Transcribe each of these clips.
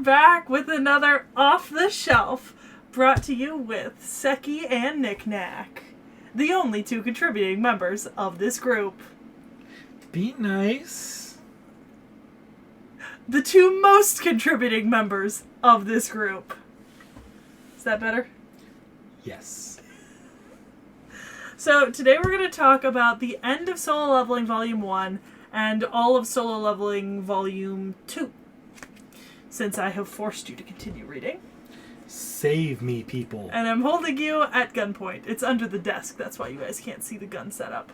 back with another Off the Shelf, brought to you with Seki and Knick-Knack, the only two contributing members of this group. Be nice. The two most contributing members of this group. Is that better? Yes. So today we're going to talk about the end of Solo Leveling Volume 1 and all of Solo Leveling Volume 2. Since I have forced you to continue reading. Save me, people. And I'm holding you at gunpoint. It's under the desk. That's why you guys can't see the gun setup.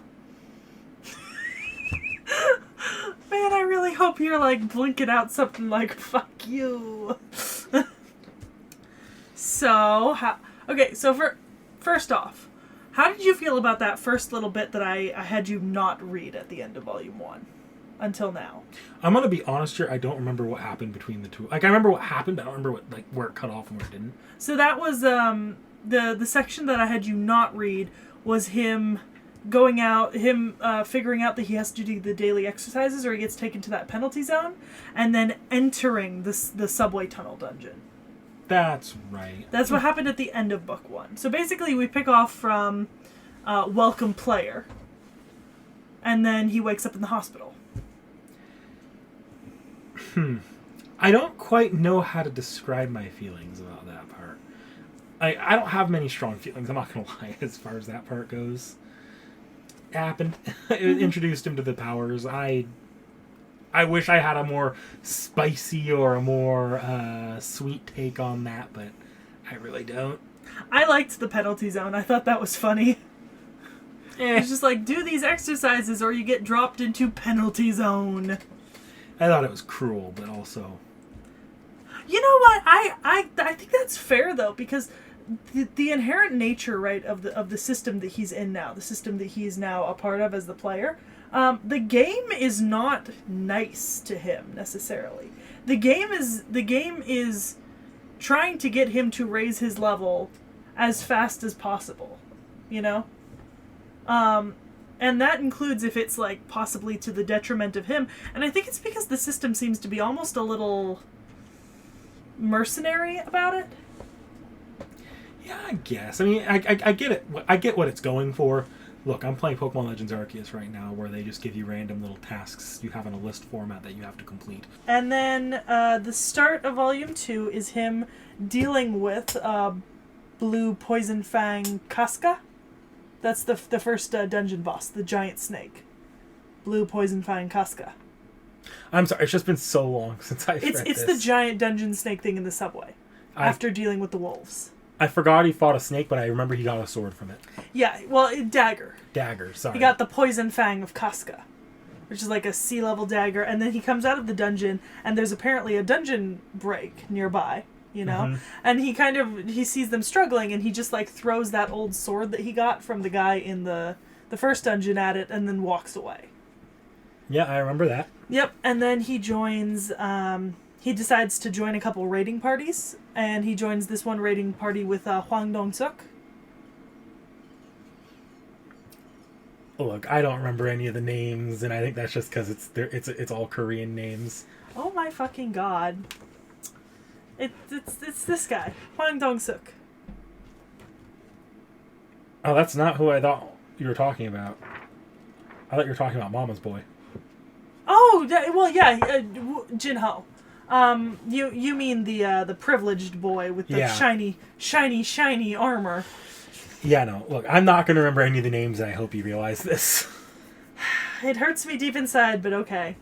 Man, I really hope you're like blinking out something like, fuck you. So, first off, how did you feel about that first little bit that I had you not read at the end of Volume 1? Until now. I'm gonna be honest here, I don't remember what happened between the two. Like, I remember what happened, but I don't remember what, where it cut off and where it didn't. So that was, the section that I had you not read was him going out, figuring out that he has to do the daily exercises or he gets taken to that penalty zone, and then entering the subway tunnel dungeon. That's right. That's what happened at the end of Book 1. So basically we pick off from Welcome Player, and then he wakes up in the hospital. I don't quite know how to describe my feelings about that part. I don't have many strong feelings, I'm not going to lie, as far as that part goes. It happened. It introduced him to the powers. I wish I had a more spicy or a more sweet take on that, but I really don't. I liked the penalty zone. I thought that was funny. It's just like, do these exercises or you get dropped into penalty zone. I thought it was cruel, but also... You know what? I think that's fair, though, because the inherent nature, right, of the system that he's in now, the system that he's now a part of as the player, the game is not nice to him, necessarily. The game is trying to get him to raise his level as fast as possible, you know? And that includes if it's, like, possibly to the detriment of him. And I think it's because the system seems to be almost a little mercenary about it. Yeah, I guess. I mean, I get it. I get what it's going for. Look, I'm playing Pokemon Legends Arceus right now, where they just give you random little tasks you have in a list format that you have to complete. And then the start of Volume 2 is him dealing with Blue Poison Fang Casca. That's the first dungeon boss, the giant snake. Blue Poison Fang Casca. I'm sorry, it's just been so long since I've read this. It's the giant dungeon snake thing in the subway, after dealing with the wolves. I forgot he fought a snake, but I remember he got a sword from it. Yeah, well, dagger. Dagger, sorry. He got the Poison Fang of Casca, which is like a sea-level dagger, and then he comes out of the dungeon, and there's apparently a dungeon break nearby. You know? Mm-hmm. And he sees them struggling, and he just, like, throws that old sword that he got from the guy in the first dungeon at it, and then walks away. Yeah, I remember that. Yep, and then he joins, he decides to join a couple raiding parties, and he joins this one raiding party with Hwang Dong-suk. Look, I don't remember any of the names, and I think that's just because it's all Korean names. Oh my fucking god. It's this guy, Hwang Dong-suk. Oh, that's not who I thought you were talking about. I thought you were talking about Mama's Boy. Oh, well, yeah, Jin-ho. You mean the privileged boy with the shiny armor. Yeah, no, look, I'm not going to remember any of the names, and I hope you realize this. It hurts me deep inside, but okay.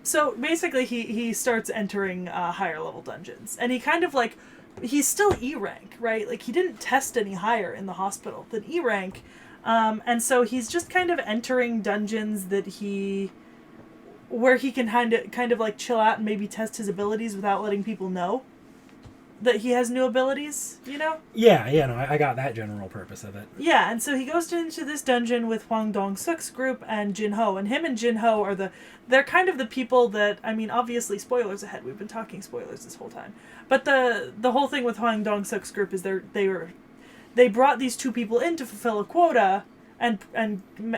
So basically he starts entering higher level dungeons, and he kind of like, he's still E rank, right? Like, he didn't test any higher in the hospital than E rank, and so he's just kind of entering dungeons where he can kind of like chill out and maybe test his abilities without letting people know that he has new abilities, you know? Yeah, no, I got that general purpose of it. Yeah, and so he goes into this dungeon with Hwang Dong-suk's group and Jin-ho, and him and Jin-ho they're kind of the people that, I mean, obviously, spoilers ahead, we've been talking spoilers this whole time, but the whole thing with Hwang Dong-suk's group is they brought these two people in to fulfill a quota and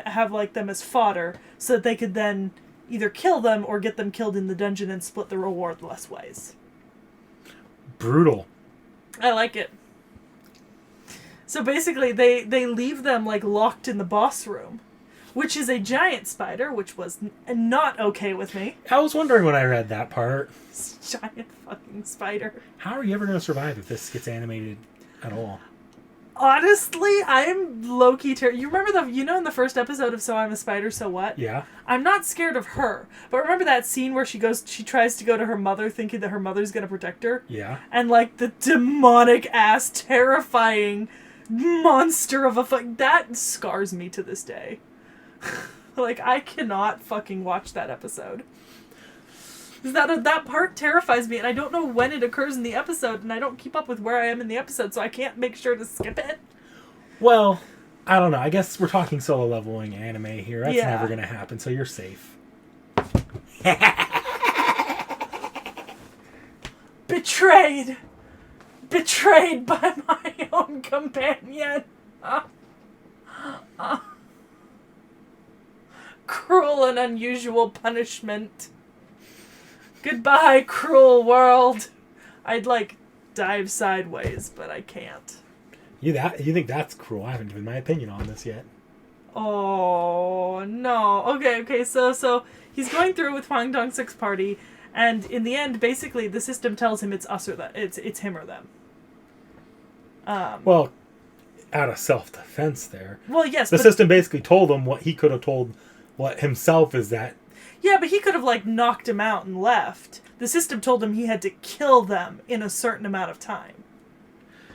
have, like, them as fodder, so that they could then either kill them or get them killed in the dungeon and split the reward less ways. Brutal. I like it. So basically, they leave them like locked in the boss room, which is a giant spider, which was not okay with me. I was wondering when I read that part. It's a giant fucking spider. How are you ever going to survive if this gets animated at all? Honestly, I'm low-key you remember in the first episode of So I'm a Spider, So What? Yeah. I'm not scared of her. But remember that scene where she tries to go to her mother thinking that her mother's going to protect her? Yeah. And like the demonic ass, terrifying monster of that scars me to this day. Like, I cannot fucking watch that episode. That part terrifies me, and I don't know when it occurs in the episode, and I don't keep up with where I am in the episode, so I can't make sure to skip it. Well, I don't know. I guess we're talking solo leveling anime here. That's never going to happen, so you're safe. Betrayed! Betrayed by my own companion! Cruel and unusual punishment. Goodbye, cruel world. I'd dive sideways, but I can't. You think that's cruel? I haven't given my opinion on this yet. Oh no. Okay. So he's going through with Huang Dong-suk's party, and in the end, basically, the system tells him it's us or that it's him or them. Well, out of self-defense there. Well, yes. The system basically told him what he could have told himself is that. Yeah, but he could have knocked him out and left. The system told him he had to kill them in a certain amount of time.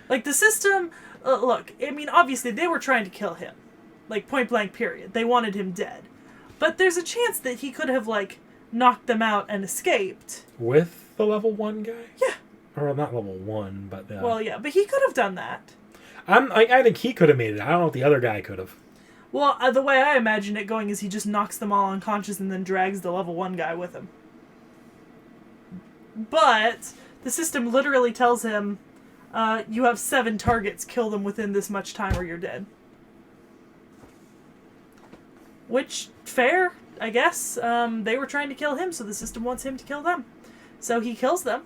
The system, look, I mean, obviously they were trying to kill him. Point blank period. They wanted him dead. But there's a chance that he could have knocked them out and escaped. With the level 1 guy? Yeah. Or not level 1, but the... Well, yeah, but he could have done that. I think he could have made it. I don't know if the other guy could have. Well, the way I imagine it going is he just knocks them all unconscious and then drags the level 1 guy with him. But the system literally tells him, you have 7 targets, kill them within this much time or you're dead. Which, fair, I guess. They were trying to kill him, so the system wants him to kill them. So he kills them,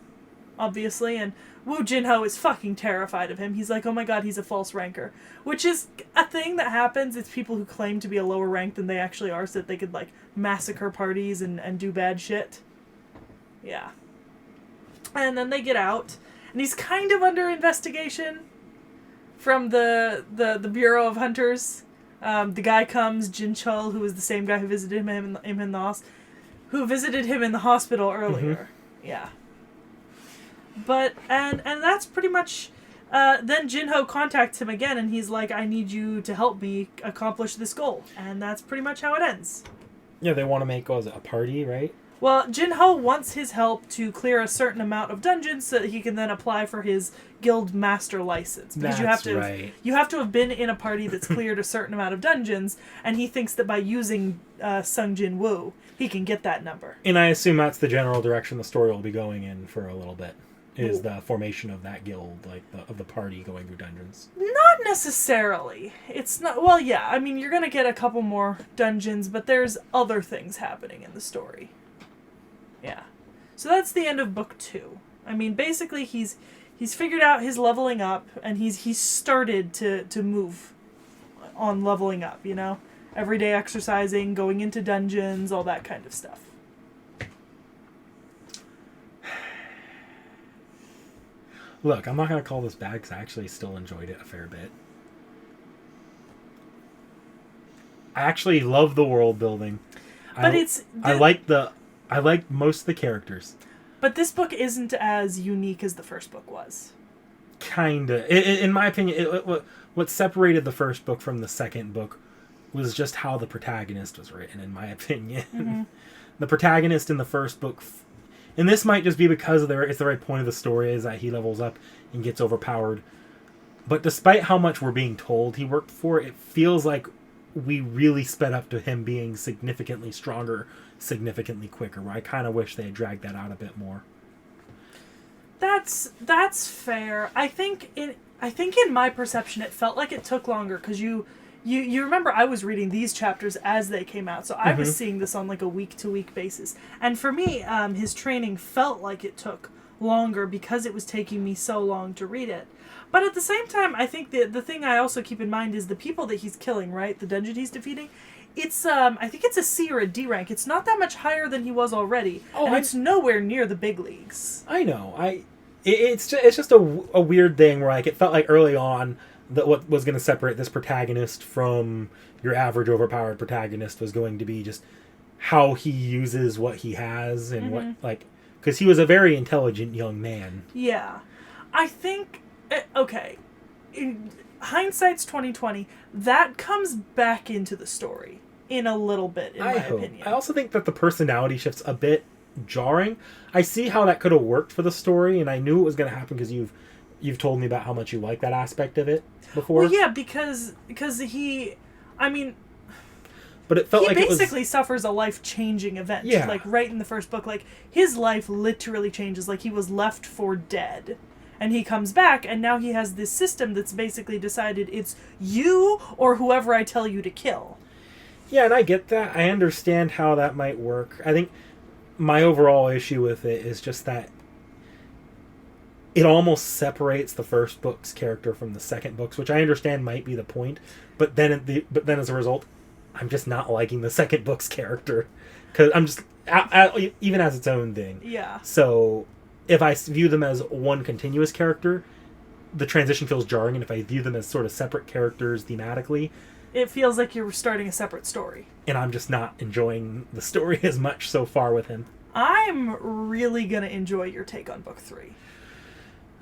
obviously, and Woo Jin-ho is fucking terrified of him. He's like, oh my god, he's a false ranker. Which is a thing that happens. It's people who claim to be a lower rank than they actually are so that they could, massacre parties and do bad shit. Yeah. And then they get out, and he's kind of under investigation from the Bureau of Hunters. The guy comes, Jin Chul, who was the same guy who visited him in the hospital earlier. Mm-hmm. Yeah. But, and that's pretty much, then Jin-ho contacts him again, and he's like, I need you to help me accomplish this goal. And that's pretty much how it ends. Yeah, they want to make, a party, right? Well, Jin-ho wants his help to clear a certain amount of dungeons so that he can then apply for his guild master license. Because you have to have been in a party that's cleared a certain amount of dungeons, and he thinks that by using Sung Jin Woo, he can get that number. And I assume that's the general direction the story will be going in for a little bit. Is the formation of that guild, of the party going through dungeons? Not necessarily. It's not... Well, yeah, I mean, you're going to get a couple more dungeons, but there's other things happening in the story. Yeah. So that's the end of book 2. I mean, basically, he's figured out his leveling up, and he's started to move on leveling up, you know? Everyday exercising, going into dungeons, all that kind of stuff. Look, I'm not going to call this bad because I actually still enjoyed it a fair bit. I actually love the world building. But I like most of the characters. But this book isn't as unique as the first book was. Kinda. In my opinion, what separated the first book from the second book was just how the protagonist was written, in my opinion. Mm-hmm. The protagonist in the first book... And this might just be because it's the right point of the story, is that he levels up and gets overpowered. But despite how much we're being told he worked for, it feels like we really sped up to him being significantly stronger, significantly quicker. I kind of wish they had dragged that out a bit more. That's fair. I think in my perception it felt like it took longer because you remember I was reading these chapters as they came out, so I was seeing this on a week-to-week basis. And for me, his training felt like it took longer because it was taking me so long to read it. But at the same time, I think the thing I also keep in mind is the people that he's killing, right? The dungeon he's defeating. It's I think it's a C or a D rank. It's not that much higher than he was already, and it's nowhere near the big leagues. I know. It's just a weird thing where like it felt like early on that what was going to separate this protagonist from your average overpowered protagonist was going to be just how he uses what he has and what like because he was a very intelligent young man. Yeah, I think okay. In hindsight's 2020. That comes back into the story in a little bit, in my opinion. I also think that the personality shift's a bit jarring. I see how that could have worked for the story, and I knew it was going to happen because you've told me about how much you like that aspect of it before. Well, yeah, because he, I mean, but it felt he like basically it was... suffers a life-changing event. Yeah. Like right in the first book, like his life literally changes. Like he was left for dead. And he comes back, and now he has this system that's basically decided it's you or whoever I tell you to kill. Yeah, and I get that. I understand how that might work. I think my overall issue with it is just that it almost separates the first book's character from the second book's, which I understand might be the point. But then as a result, I'm just not liking the second book's character because I'm just even as its own thing. Yeah. So if I view them as one continuous character, the transition feels jarring, and if I view them as sort of separate characters thematically, it feels like you're starting a separate story. And I'm just not enjoying the story as much so far with him. I'm really gonna enjoy your take on book 3.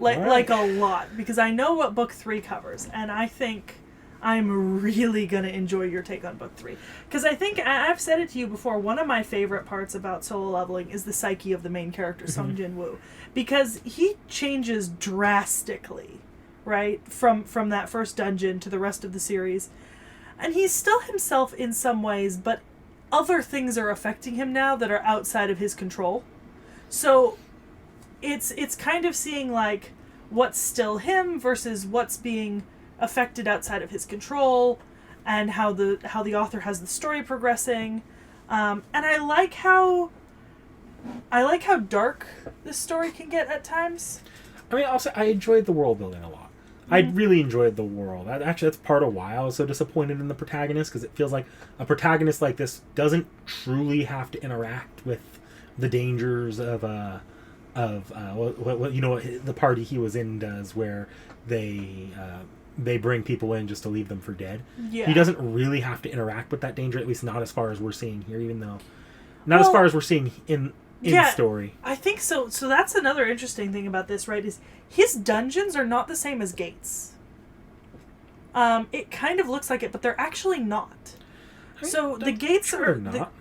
Like a lot, because I know what book 3 covers, and I think I'm really gonna enjoy your take on book 3. Because I think, I've said it to you before, one of my favorite parts about solo leveling is the psyche of the main character, Sung Jin Woo. Because he changes drastically, right? From that first dungeon to the rest of the series. And he's still himself in some ways, but other things are affecting him now that are outside of his control. So it's kind of seeing like what's still him versus what's being affected outside of his control, and how the author has the story progressing. And I like how dark this story can get at times. I mean, also, I enjoyed the world building a lot. I really enjoyed the world. Actually, that's part of why I was so disappointed in the protagonist, because it feels like a protagonist like this doesn't truly have to interact with the dangers of what the party he was in does, where they bring people in just to leave them for dead. Yeah. He doesn't really have to interact with that danger, at least not as far as we're seeing here, even though as far as we're seeing in story. I think so. So that's another interesting thing about this, right? Is his dungeons are not the same as Gates. It kind of looks like it, but they're actually not. So the Gates are not.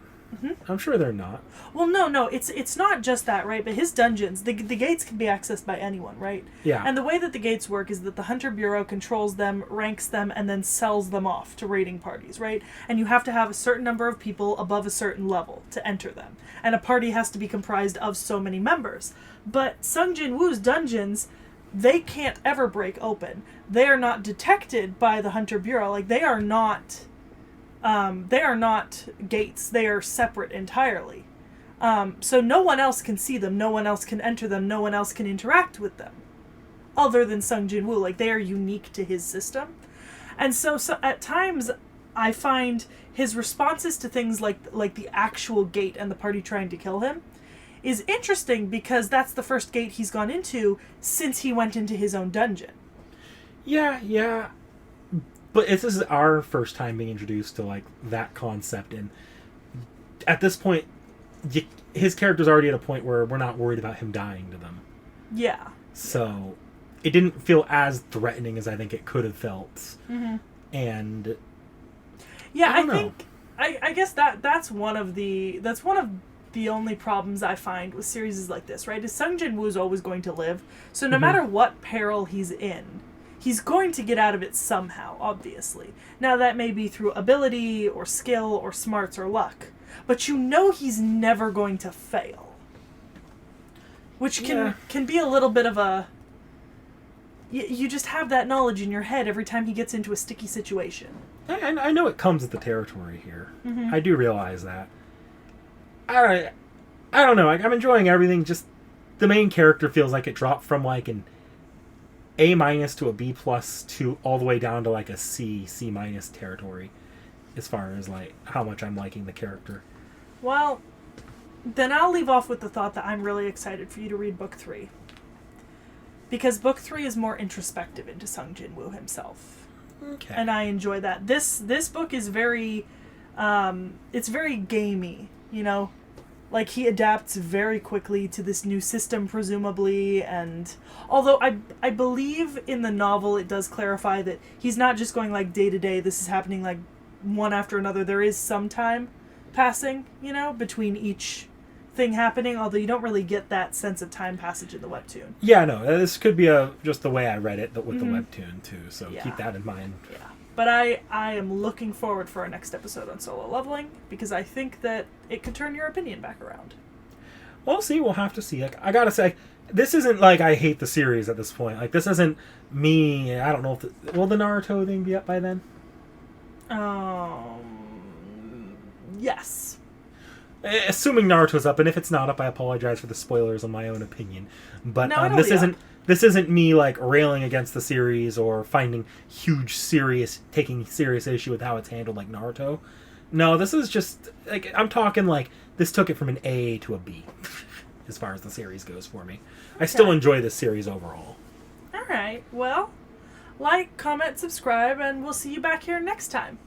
I'm sure they're not. Well, no, it's not just that, right? But his dungeons, the gates can be accessed by anyone, right? Yeah. And the way that the gates work is that the Hunter Bureau controls them, ranks them, and then sells them off to raiding parties, right? And you have to have a certain number of people above a certain level to enter them. And a party has to be comprised of so many members. But Sung Jin Woo's dungeons, they can't ever break open. They are not detected by the Hunter Bureau. Like, they are not gates. They are separate entirely. So no one else can see them, no one else can enter them, no one else can interact with them, other than Sung Jin Woo. Like, they are unique to his system. And so at times, I find his responses to things like the actual gate and the party trying to kill him is interesting, because that's the first gate he's gone into since he went into his own dungeon. Yeah. But this is our first time being introduced to, like, that concept, and at this point, his character's already at a point where we're not worried about him dying to them. Yeah. So, it didn't feel as threatening as I think it could have felt. Mm-hmm. And... Yeah, I guess that's one of the only problems I find with series like this, right? Is Sung Jin Woo's always going to live, so no matter what peril he's in, he's going to get out of it somehow, obviously. Now, that may be through ability, or skill, or smarts, or luck. But you know he's never going to fail. Which can be a little bit of a... You just have that knowledge in your head every time he gets into a sticky situation. I know it comes with the territory here. Mm-hmm. I do realize that. I don't know. I'm enjoying everything, just the main character feels like it dropped from like an A- to a B+ to all the way down to like a C territory, as far as like how much I'm liking the character. Well, then I'll leave off with the thought that I'm really excited for you to read book 3. Because book 3 is more introspective into Sung Jin-woo himself. Okay. And I enjoy that. This book is very, it's very gamey, you know? Like, he adapts very quickly to this new system, presumably, and although I believe in the novel it does clarify that he's not just going, like, day to day, this is happening, like, one after another. There is some time passing, you know, between each thing happening, although you don't really get that sense of time passage in the webtoon. Yeah, no, this could be just the way I read it with the webtoon, too, so keep that in mind. Yeah. But I am looking forward for our next episode on solo leveling, because I think that it could turn your opinion back around. Well, see, we'll have to see. Like, I gotta say, this isn't like I hate the series at this point. Like, this isn't me, I don't know if... will the Naruto thing be up by then? Yes. Assuming Naruto's up, and if it's not up, I apologize for the spoilers on my own opinion. But No, this isn't me like railing against the series or finding taking serious issue with how it's handled like Naruto. No, this is just like I'm talking like this took it from an A to a B as far as the series goes for me. Okay. I still enjoy this series overall. All right. Well, like, comment, subscribe, and we'll see you back here next time.